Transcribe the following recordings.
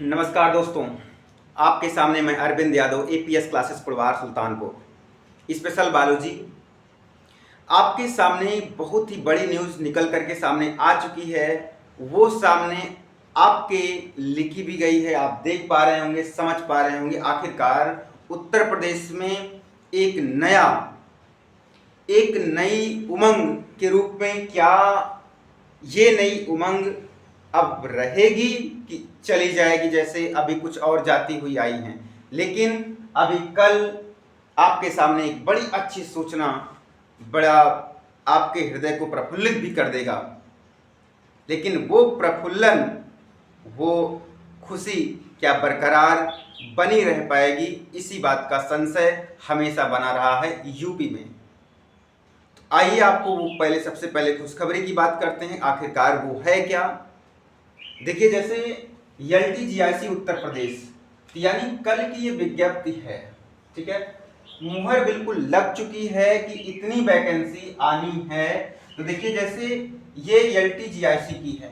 नमस्कार दोस्तों, आपके सामने मैं Arvind Yadav APS classes Purwar Sultanpur special biology. आपके सामने बहुत ही बड़ी न्यूज़ निकल करके सामने आ चुकी है। वो सामने आपके लिखी भी गई है, आप देख पा रहे होंगे, समझ पा रहे होंगे। आखिरकार उत्तर प्रदेश में एक नई उमंग के रूप में क्या ये नई उमंग अब रहेगी कि चली जाएगी, जैसे अभी कुछ और जाती हुई आई हैं। लेकिन अभी कल आपके सामने एक बड़ी अच्छी सूचना, बड़ा आपके हृदय को प्रफुल्लित भी कर देगा। लेकिन वो प्रफुल्लन, वो खुशी क्या बरकरार बनी रह पाएगी, इसी बात का संशय हमेशा बना रहा है यूपी में। तो आइए आपको वो सबसे पहले खुशखबरी की बात करते हैं। आखिरकार वो है क्या? देखिए, जैसे LTGIC उत्तर प्रदेश, यानी कल की ये विज्ञप्ति है, ठीक है, मुहर बिल्कुल लग चुकी है कि इतनी वैकेंसी आनी है। तो देखिए, जैसे ये LTGIC की है,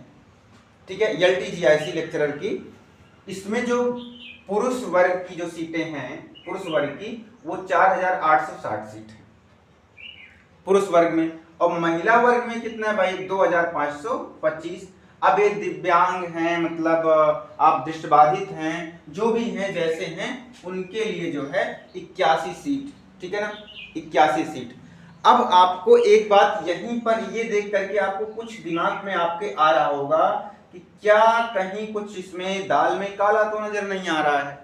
ठीक है, LTGIC लेक्चरर की, इसमें जो पुरुष वर्ग की जो सीटें हैं, पुरुष वर्ग की वो 4860 सीट है पुरुष वर्ग में, और महिला वर्ग में कितना है भाई? 2525। अब ये दिव्यांग हैं, मतलब आप दृष्टिबाधित हैं, जो भी हैं, जैसे हैं, उनके लिए जो है 81 सीट, ठीक है ना, 81 सीट। अब आपको एक बात यहीं पर ये देख करके आपको कुछ दिमाग में आपके आ रहा होगा कि क्या कहीं कुछ इसमें दाल में काला तो नजर नहीं आ रहा है।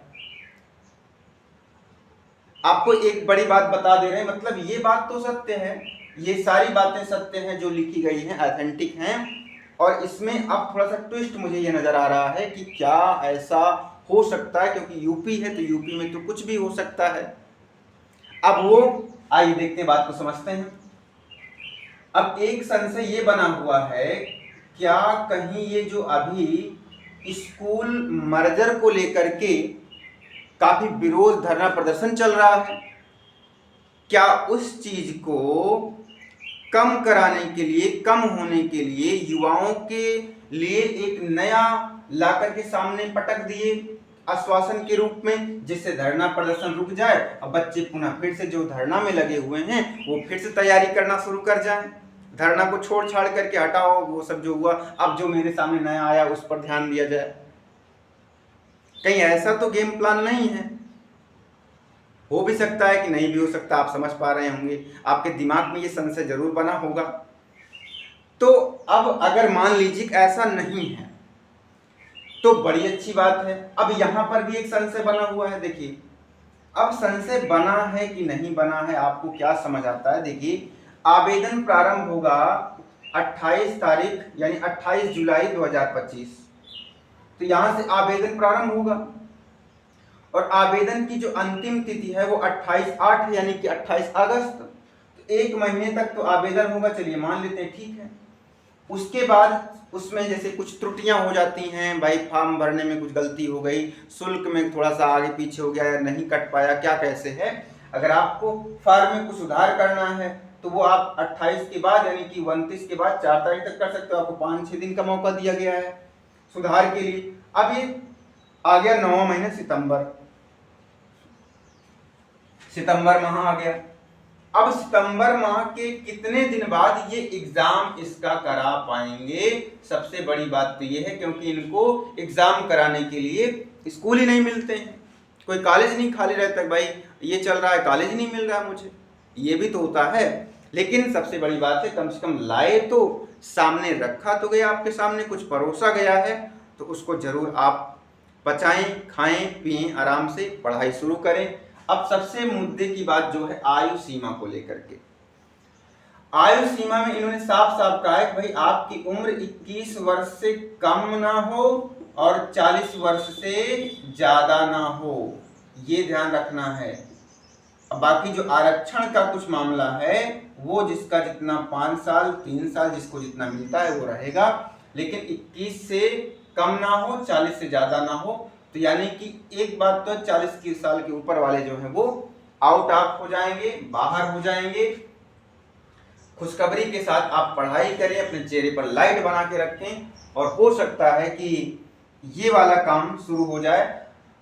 आपको एक बड़ी बात बता दे रहे हैं, मतलब ये बात तो सत्य है, ये सारी बातें सत्य हैं जो लिखी गई हैं, ऑथेंटिक हैं। और इसमें अब थोड़ा सा ट्विस्ट मुझे ये नजर आ रहा है कि क्या ऐसा हो सकता है, क्योंकि यूपी है तो यूपी में तो कुछ भी हो सकता है। अब वो आइए देखते हैं, बात को समझते हैं। अब एक संशय ये बना हुआ है, क्या कहीं ये जो अभी स्कूल मर्जर को लेकर के काफी विरोध धरना प्रदर्शन चल रहा है, क्या उस चीज को कम कराने के लिए, कम होने के लिए, युवाओं के लिए एक नया लाकर के सामने पटक दिए आश्वासन के रूप में, जिससे धरना प्रदर्शन रुक जाए और बच्चे पुनः फिर से जो धरना में लगे हुए हैं वो फिर से तैयारी करना शुरू कर जाएं। धरना को छोड़ छाड़ करके हटाओ, वो सब जो हुआ, अब जो मेरे सामने नया आया उस पर ध्यान दिया जाए। कहीं ऐसा तो गेम प्लान नहीं है? हो भी सकता है कि नहीं भी हो सकता, आप समझ पा रहे होंगे, आपके दिमाग में ये संशय जरूर बना होगा। तो अब अगर मान लीजिए ऐसा नहीं है तो बड़ी अच्छी बात है। अब यहां पर भी एक संशय बना हुआ है। देखिए, अब संशय बना है कि नहीं बना है, आपको क्या समझ आता है? देखिए, आवेदन प्रारंभ होगा 28 तारीख, यानी 28 जुलाई 2025। तो यहां से आवेदन प्रारंभ होगा और आवेदन की जो अंतिम तिथि है वो 28/8 है, यानी कि 28 अगस्त। तो एक महीने तक तो आवेदन होगा, चलिए मान लेते हैं, ठीक है। उसके बाद उसमें जैसे कुछ त्रुटियां हो जाती हैं, भाई फॉर्म भरने में कुछ गलती हो गई, शुल्क में थोड़ा सा आगे पीछे हो गया या नहीं कट पाया, क्या कैसे है, अगर आपको फॉर्म में कुछ सुधार करना है तो वो आप 28 के बाद, यानी कि 29 के बाद 4 तारीख तक कर सकते हो। आपको 5-6 दिन का मौका दिया गया है सुधार के लिए। अब ये आ गया 9वां महीना, सितंबर माह आ गया। अब सितंबर माह के कितने दिन बाद ये एग्जाम इसका करा पाएंगे? सबसे बड़ी बात तो ये है, क्योंकि इनको एग्जाम कराने के लिए स्कूल ही नहीं मिलते हैं, कोई कॉलेज नहीं खाली रहता है, भाई ये चल रहा है कॉलेज नहीं मिल रहा मुझे, ये भी तो होता है। लेकिन सबसे बड़ी बात है, कम से कम लाए तो, सामने रखा तो गया, आपके सामने कुछ परोसा गया है, तो उसको जरूर आप पचाएं, खाएं, पिएं, आराम से पढ़ाई शुरू करें। अब सबसे मुद्दे की बात जो है आयु सीमा को लेकर के, आयु सीमा में इन्होंने साफ साफ कहा है कि भाई आपकी उम्र 21 वर्ष से कम ना हो और 40 वर्ष से ज्यादा ना हो, ये ध्यान रखना है। अब बाकी जो आरक्षण का कुछ मामला है, वो जिसका जितना 5 साल 3 साल जिसको जितना मिलता है वो रहेगा, लेकिन 21 से कम ना हो, 40 से ज्यादा ना हो। तो यानी कि एक बात तो 40 साल के ऊपर वाले जो हैं वो आउट ऑफ हो जाएंगे, बाहर हो जाएंगे। खुशखबरी के साथ आप पढ़ाई करें, अपने चेहरे पर लाइट बना के रखें, और हो सकता है कि ये वाला काम शुरू हो जाए।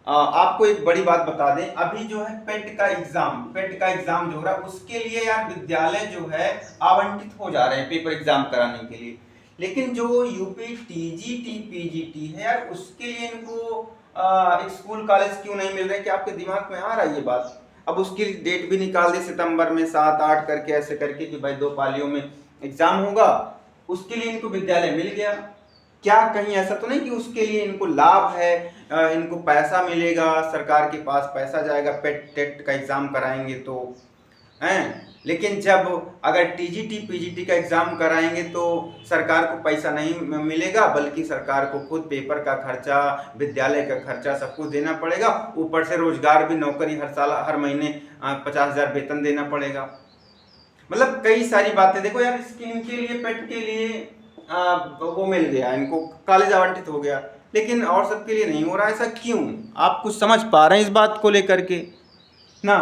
आपको एक बड़ी बात बता दें, अभी जो है पेट का एग्जाम जो हो रहा है उसके लिए यार विद्यालय जो है आवंटित हो जा रहे हैं पेपर एग्जाम कराने के लिए। लेकिन जो यूपी टीजीटी पीजीटी है यार, उसके लिए इनको स्कूल कॉलेज क्यों नहीं मिल रहे? कि आपके दिमाग में आ रहा है ये बात? अब उसकी डेट भी निकाल दी सितंबर में 7-8 करके, ऐसे करके कि भाई 2 पालियों में एग्जाम होगा, उसके लिए इनको विद्यालय मिल गया। क्या कहीं ऐसा तो नहीं कि उसके लिए इनको लाभ है, इनको पैसा मिलेगा, सरकार के पास पैसा जाएगा पेट टेट का एग्जाम कराएंगे तो हैं? लेकिन जब अगर टीजीटी पीजीटी का एग्जाम कराएंगे तो सरकार को पैसा नहीं मिलेगा, बल्कि सरकार को खुद पेपर का खर्चा, विद्यालय का खर्चा सब कुछ देना पड़ेगा। ऊपर से रोजगार भी, नौकरी हर साल हर महीने 50,000 वेतन देना पड़ेगा। मतलब कई सारी बातें। देखो यार, इनके लिए पेट के लिए वो मिल गया, इनको कॉलेज आवंटित हो गया, लेकिन और सबके लिए नहीं हो रहा। ऐसा क्यों? आप कुछ समझ पा रहे हैं इस बात को लेकर के ना?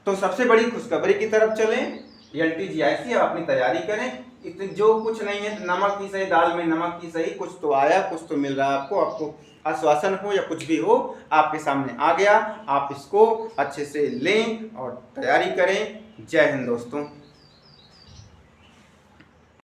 तो सबसे बड़ी खुशखबरी की तरफ चलें, LTGIC अपनी तैयारी करें। जो कुछ नहीं है, नमक ही सही, दाल में नमक ही सही, कुछ तो आया, कुछ तो मिल रहा है आपको आश्वासन हो या कुछ भी हो, आपके सामने आ गया, आप इसको अच्छे से लें और तैयारी करें। जय हिंद दोस्तों।